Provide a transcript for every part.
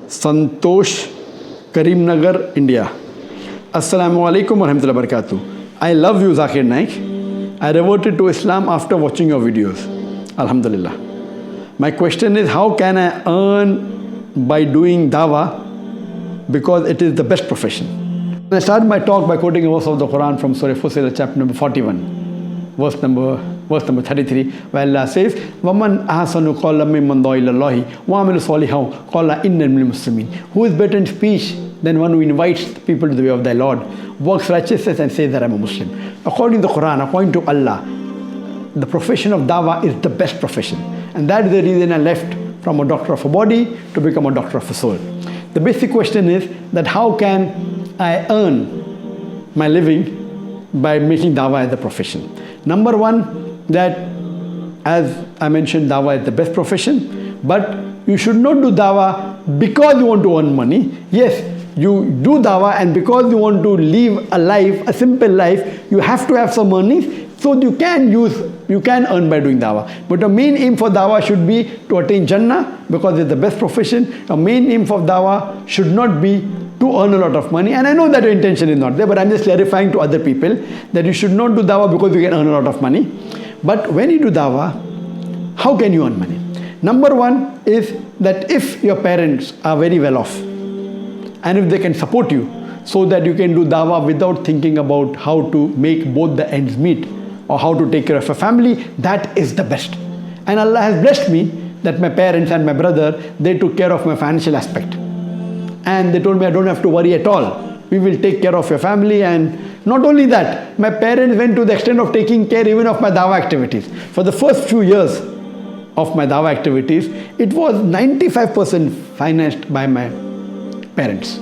Santosh, Karimnagar, India. Assalamu alaikum wa rahmatullahi wa barakatuh. I love you, Zakir Naik. I reverted to Islam after watching your videos. Alhamdulillah. My question is, how can I earn by doing dawah, because it is the best profession? I started my talk by quoting a verse of the Quran from Surah Fussilat, chapter number 41, verse number 33, where Allah says, وَمَنْ أَحْسَنُ قَوْلًا مِمَّنْ دَعَا إِلَى اللَّهِ وَعَمِلَ صَالِحًا قَالَ إِنَّنِي مِنَ الْمُسْلِمِينَ. Who is better in speech than one who invites people to the way of thy Lord, works righteousness and says that I am a Muslim? According to the Quran, according to Allah, the profession of dawah is the best profession. And that is the reason I left from a doctor of a body to become a doctor of a soul. The basic question is that how can I earn my living by making dawah as a profession? Number one, that as I mentioned, dawah is the best profession, but you should not do dawah because you want to earn money. Yes, you do dawah, and because you want to live a life, a simple life, you have to have some earnings, so you can earn by doing dawah. But the main aim for dawah should be to attain Jannah, because it's the best profession. The main aim for dawah should not be to earn a lot of money. And I know that your intention is not there, but I'm just clarifying to other people that you should not do dawah because you can earn a lot of money. But when you do dawah, how can you earn money? Number one is that if your parents are very well off, and if they can support you so that you can do dawah without thinking about how to make both the ends meet or how to take care of a family, that is the best. And Allah has blessed me that my parents and my brother, they took care of my financial aspect. And they told me I don't have to worry at all. We will take care of your family. And not only that, my parents went to the extent of taking care even of my dawah activities. For the first few years of my dawah activities, it was 95% financed by my parents.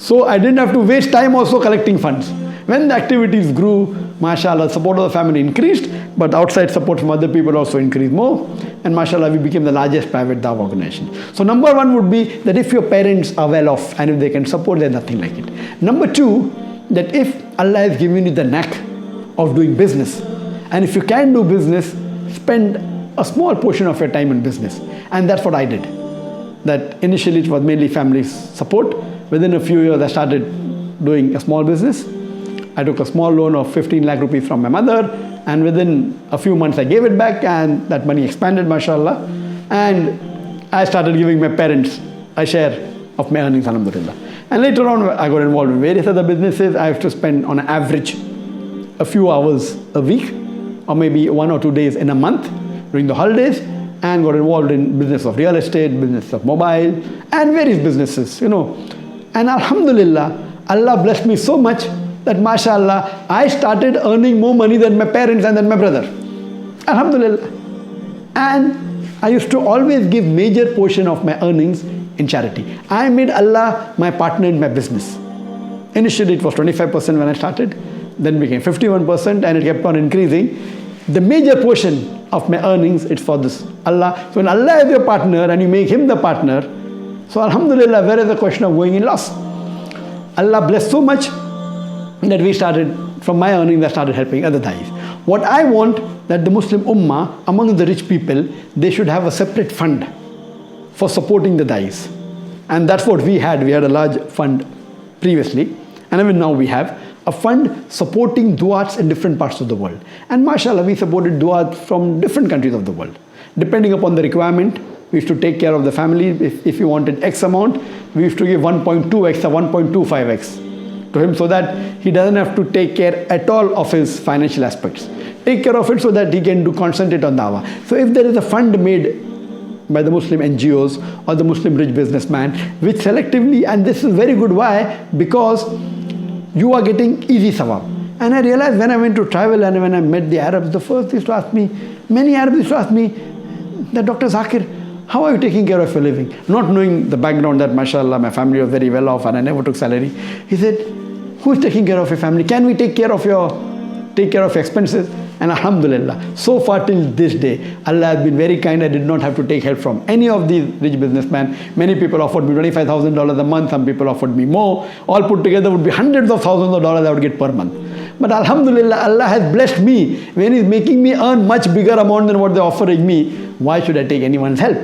So I didn't have to waste time also collecting funds. When the activities grew, mashallah, support of the family increased, but outside support from other people also increased more. And mashallah, we became the largest private dawah organization. So number one would be that if your parents are well off and if they can support, there's nothing like it. Number two, that if Allah has given you the knack of doing business, and if you can do business, spend a small portion of your time in business. And that's what I did. That initially it was mainly family support. Within a few years I started doing a small business. I took a small loan of 15 lakh rupees from my mother, and within a few months I gave it back, and that money expanded, mashallah. And I started giving my parents a share of my earnings, alhamdulillah. And later on I got involved in various other businesses. I have to spend on average a few hours a week, or maybe 1 or 2 days in a month during the holidays, and got involved in business of real estate, business of mobile, and various businesses, And alhamdulillah, Allah blessed me so much that mashallah, I started earning more money than my parents and than my brother. Alhamdulillah. And I used to always give major portion of my earnings in charity. I made Allah my partner in my business. Initially it was 25% when I started, then became 51%, and it kept on increasing. The major portion of my earnings, it's for this Allah. So when Allah is your partner and you make Him the partner, so alhamdulillah, where is the question of going in loss? Allah blessed so much that we started, from my earnings, I started helping other dais. What I want, that the Muslim Ummah, among the rich people, they should have a separate fund for supporting the dais. And that's what we had. We had a large fund previously, and even now we have a fund supporting du'ats in different parts of the world. And mashallah, we supported du'ats from different countries of the world. Depending upon the requirement, we used to take care of the family. If you wanted X amount, we used to give 1.2x or 1.25x to him, so that he doesn't have to take care at all of his financial aspects. Take care of it so that he can concentrate on dawah. So if there is a fund made by the Muslim NGOs or the Muslim rich businessman, which selectively, and this is very good, why? Because you are getting easy sawab. And I realized when I went to travel and when I met the Arabs, the first used to ask me, many Arabs used to ask me, that Dr. Zakir, how are you taking care of your living? Not knowing the background that mashallah, my family was very well off and I never took salary. He said, who is taking care of your family? Can we take care of your expenses? And alhamdulillah, so far till this day, Allah has been very kind. I did not have to take help from any of these rich businessmen. Many people offered me $25,000 a month. Some people offered me more. All put together would be hundreds of thousands of dollars I would get per month. But alhamdulillah, Allah has blessed me. When He's making me earn much bigger amount than what they're offering me, why should I take anyone's help?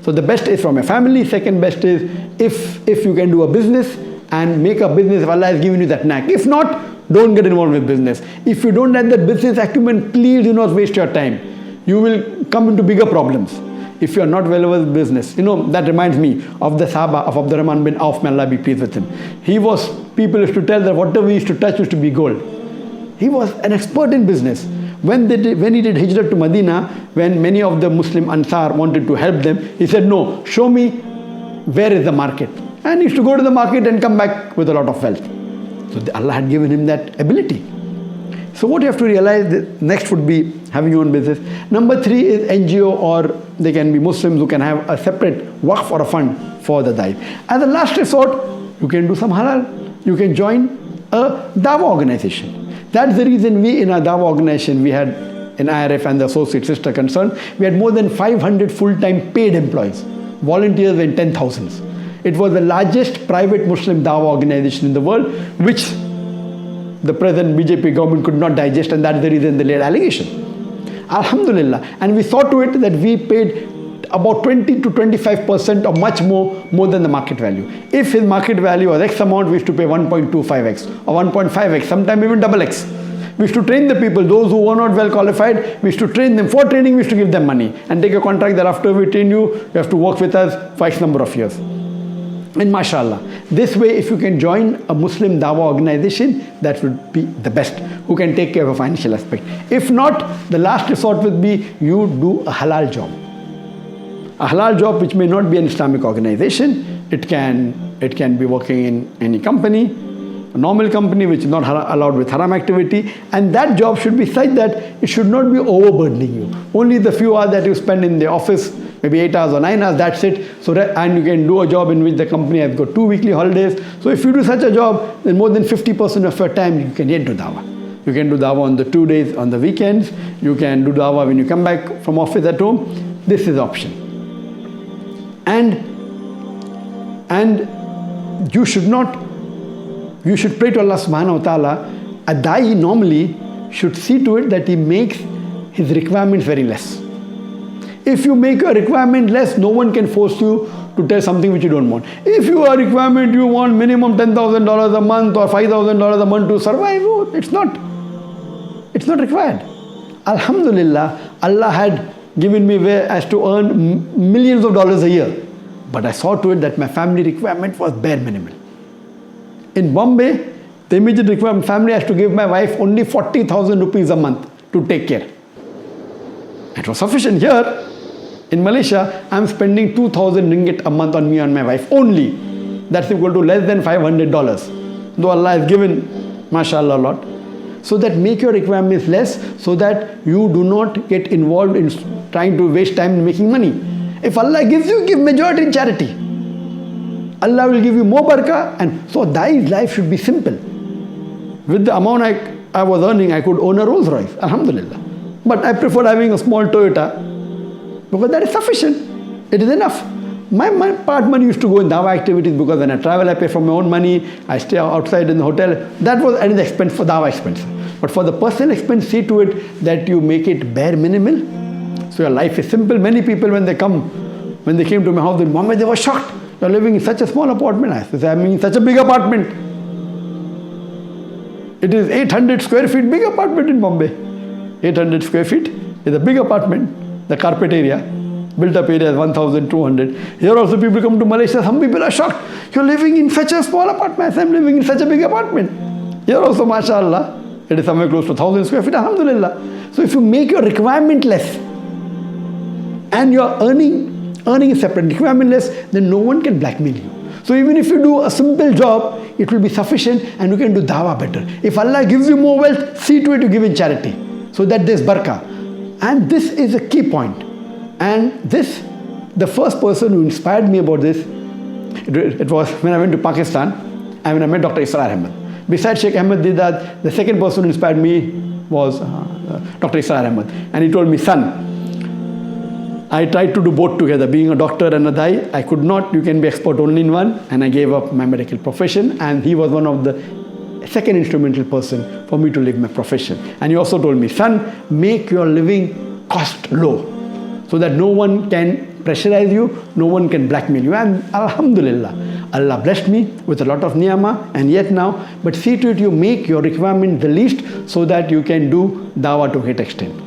So the best is from your family. Second best is if you can do a business and make a business if Allah has given you that knack. If not, don't get involved with business. If you don't have that business acumen, please do not waste your time. You will come into bigger problems if you are not well with business. That reminds me of the Sahaba of Abdurrahman bin Auf, may Allah be pleased with him. People used to tell that whatever he used to touch used to be gold. He was an expert in business. When he did hijrah to Medina, when many of the Muslim Ansar wanted to help them, he said, no, show me where is the market. And he used to go to the market and come back with a lot of wealth. So Allah had given him that ability. So what you have to realize, next would be having your own business. Number 3 is NGO, or they can be Muslims who can have a separate waqf or a fund for the da'i. As a last resort, you can do some halal. You can join a dawah organization. That's the reason we in our dawah organization, we had in IRF and the associate sister concerned, we had more than 500 full-time paid employees. Volunteers in 10,000s. It was the largest private Muslim dawah organization in the world, which the present BJP government could not digest, and that's the reason they laid allegation. Alhamdulillah. And we saw to it that we paid about 20 to 25% or much more than the market value. If his market value was X amount, we used to pay 1.25x or 1.5x, sometimes even double X. We used to train the people, those who were not well qualified, we used to train them. For training, we used to give them money and take a contract that after we train you, you have to work with us for X number of years. And mashallah, this way if you can join a Muslim dawah organization, that would be the best, who can take care of a financial aspect. If not, the last resort would be you do a halal job. A halal job which may not be an Islamic organization. It can be working in any company, a normal company which is not allowed with haram activity, and that job should be such that it should not be overburdening you. Only the few hours that you spend in the office, maybe 8 hours or 9 hours, that's it. And you can do a job in which the company has got 2 weekly holidays. So if you do such a job, then more than 50% of your time you can yet do dawah. You can do dawah on the 2 days on the weekends. You can do dawah when you come back from office at home. This is option. And you should pray to Allah subhanahu wa ta'ala. A da'i normally should see to it that he makes his requirements very less. If you make your requirement less, no one can force you to tell something which you don't want. If your requirement you want minimum $10,000 a month or $5,000 a month to survive, it's not required. Alhamdulillah, Allah had given me way as to earn millions of dollars a year. But I saw to it that my family requirement was bare minimal. In Bombay, the immediate requirement, family has to give my wife only 40,000 rupees a month to take care. It was sufficient. Here in Malaysia, I'm spending 2,000 ringgit a month on me and my wife only. That's equal to less than $500. Though Allah has given, mashallah, a lot. So that make your requirements less, so that you do not get involved in trying to waste time in making money. If Allah gives you, give majority in charity. Allah will give you more barakah, and so da'i's life should be simple. With the amount I was earning, I could own a Rolls Royce, alhamdulillah. But I preferred having a small Toyota because that is sufficient. It is enough. My part money used to go in dawah activities, because when I travel, I pay for my own money. I stay outside in the hotel. That was at the expense for dawah expense. But for the personal expense, see to it that you make it bare minimal. So your life is simple. Many people, when they came to my house in Bombay, they were shocked. You're living in such a small apartment. I said, I'm in such a big apartment. It is 800 square feet, big apartment in Bombay. 800 square feet is a big apartment. The carpet area, built up area is 1,200. Here also people come to Malaysia, some people are shocked. You're living in such a small apartment. I said, I'm living in such a big apartment. Here also, mashallah, it is somewhere close to 1,000 square feet, alhamdulillah. So if you make your requirement less, and your earning is separate, requirement less, then no one can blackmail you. So even if you do a simple job, it will be sufficient, and you can do dawah better. If Allah gives you more wealth, see to it you give in charity, so that there's barakah. And this is a key point. And the first person who inspired me about this, it was when I went to Pakistan and when I met Dr. Israr Ahmed. Besides Sheikh Ahmed Deedat, the second person who inspired me was Dr. Israr Ahmed. And he told me, son, I tried to do both together, being a doctor and a da'i. I could not. You can be expert only in one. And I gave up my medical profession. And he was one of the second instrumental person for me to leave my profession. And he also told me, son, make your living cost low, so that no one can pressurize you, no one can blackmail you. And Alhamdulillah, Allah blessed me with a lot of niyama and yet now, but see to it you make your requirement the least so that you can do dawah to great extent.